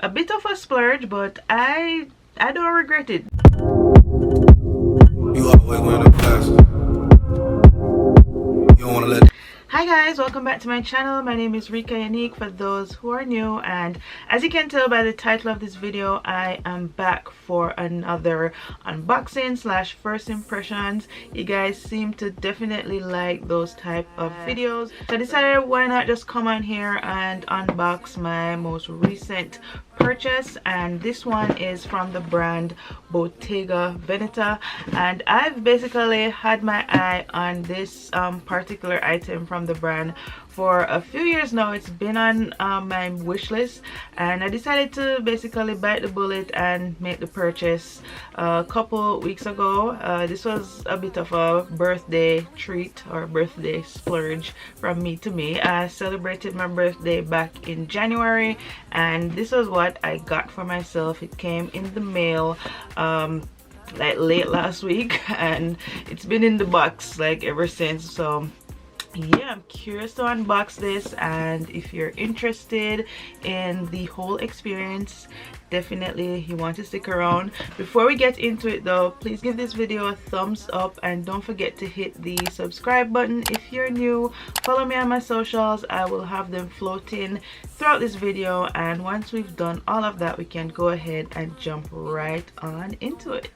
a bit of a splurge, but I don't regret it. You always wearing the glasses. You don't want to let. Hi guys, welcome back to my channel. My name is Reika Yanique for those who are new, and as you can tell by the title of this video, I am back for another unboxing slash first impressions. You guys seem to definitely like those type of videos, so I decided why not just come on here and unbox my most recent purchase, and this one is from the brand Bottega Veneta, and I've basically had my eye on this particular item from the brand for a few years now. It's been on my wish list, and I decided to basically bite the bullet and make the purchase a couple weeks ago. This was a bit of a birthday treat or birthday splurge from me to me. I celebrated my birthday back in January, and this was what I got for myself. It came in the mail like late last week, and it's been in the box like ever since. So yeah, I'm curious to unbox this, and if you're interested in the whole experience, definitely you want to stick around. Before we get into it though, please give this video a thumbs up, and don't forget to hit the subscribe button. If you're new, follow me on my socials. I will have them floating throughout this video, and once we've done all of that, we can go ahead and jump right on into it.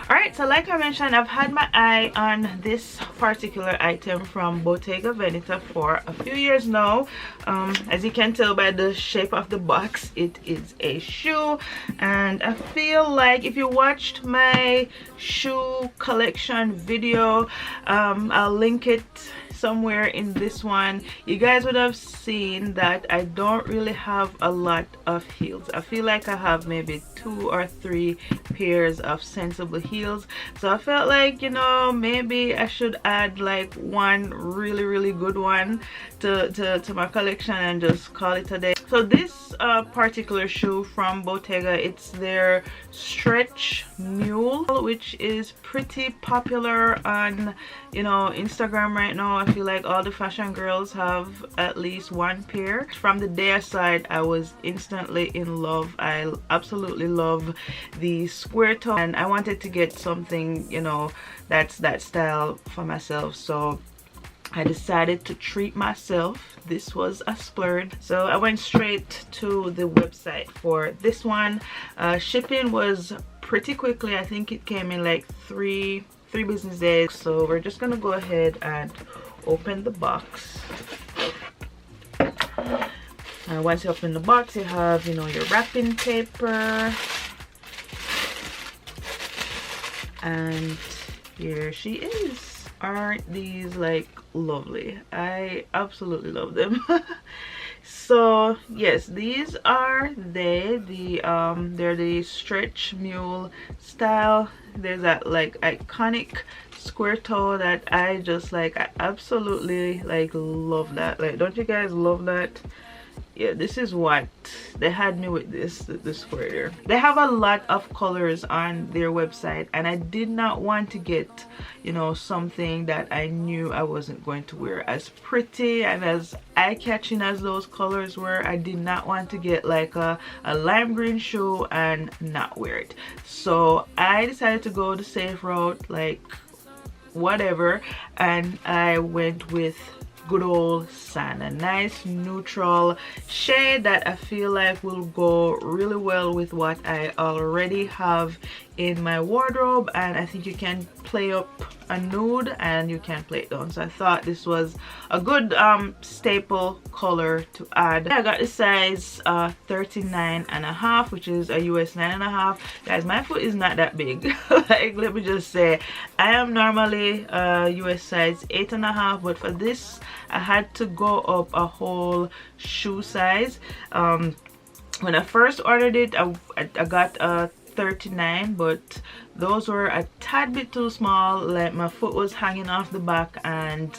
Alright, so like I mentioned, I've had my eye on this particular item from Bottega Veneta for a few years now. As you can tell by the shape of the box, it is a shoe, and I feel like if you watched my shoe collection video, I'll link it somewhere in this one, you guys would have seen that I don't really have a lot of heels. I feel like I have maybe 2 or 3 pairs of sensible heels, so I felt like, you know, maybe I should add like one really good one to my collection and just call it a day. So this particular shoe from Bottega, it's their stretch mule, which is pretty popular on, you know, Instagram right now. I feel like all the fashion girls have at least one pair. From the day I saw it, I was instantly in love. I absolutely love the square toe, and I wanted to get something, you know, that's that style for myself. So I decided to treat myself. This was a splurge, so I went straight to the website for this one. Shipping was pretty quickly. I think it came in like three business days. So we're just gonna go ahead and open the box. Once you open the box, you have, you know, your wrapping paper, and here she is. Aren't these like lovely? I absolutely love them. So yes, these are they're the stretch mule style. There's that like iconic square toe that I just like. I absolutely like love that. Like, don't you guys love that? Yeah, this is what they had me with. The square. They have a lot of colors on their website, and I did not want to get, you know, something that I knew I wasn't going to wear. As pretty and as eye-catching as those colors were, I did not want to get like a lime green shoe and not wear it. So I decided to go the safe route, like whatever, and I went with good old sand, a nice neutral shade that I feel like will go really well with what I already have in my wardrobe. And I think you can play up a nude and you can play it down, so I thought this was a good staple color to add. I got the size 39.5, which is a US 9.5. Guys, my foot is not that big. Like, let me just say, I am normally US size 8.5, but for this I had to go up a whole shoe size. When I first ordered it, I got a 39, but those were a tad bit too small. Like, my foot was hanging off the back, and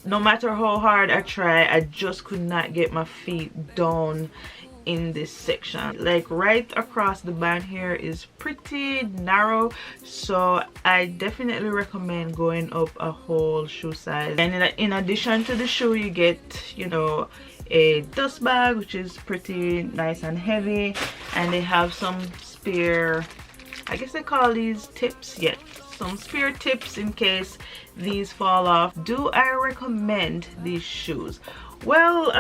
no matter how hard I try, I just could not get my feet down in this section. Like, right across the band here is pretty narrow, so I definitely recommend going up a whole shoe size. And in addition to the shoe, you get, you know, a dust bag, which is pretty nice and heavy, and they have some spare, I guess they call these tips, yeah, some spare tips in case these fall off. Do I recommend these shoes? Well,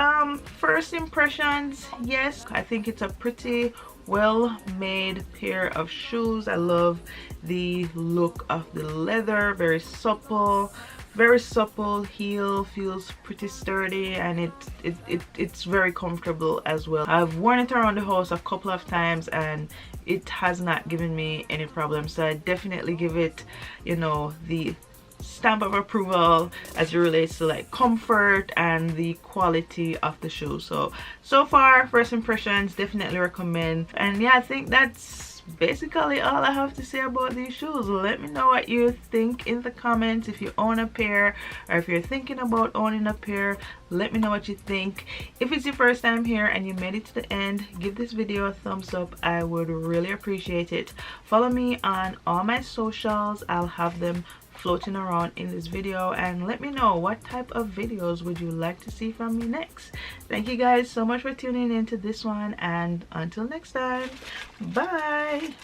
first impressions, yes, I think it's a pretty well made pair of shoes. I love the look of the leather, very supple heel, feels pretty sturdy, and it's very comfortable as well. I've worn it around the house a couple of times and it has not given me any problems, so I definitely give it, you know, the stamp of approval as it relates to like comfort and the quality of the shoe. So far, first impressions, definitely recommend. And yeah, I think that's basically all I have to say about these shoes. Let me know what you think in the comments. If you own a pair or if you're thinking about owning a pair, let me know what you think. If it's your first time here and you made it to the end, give this video a thumbs up. I would really appreciate it. Follow me on all my socials. I'll have them floating around in this video, and let me know what type of videos would you like to see from me next. Thank you guys so much for tuning in to this one, and until next time, bye.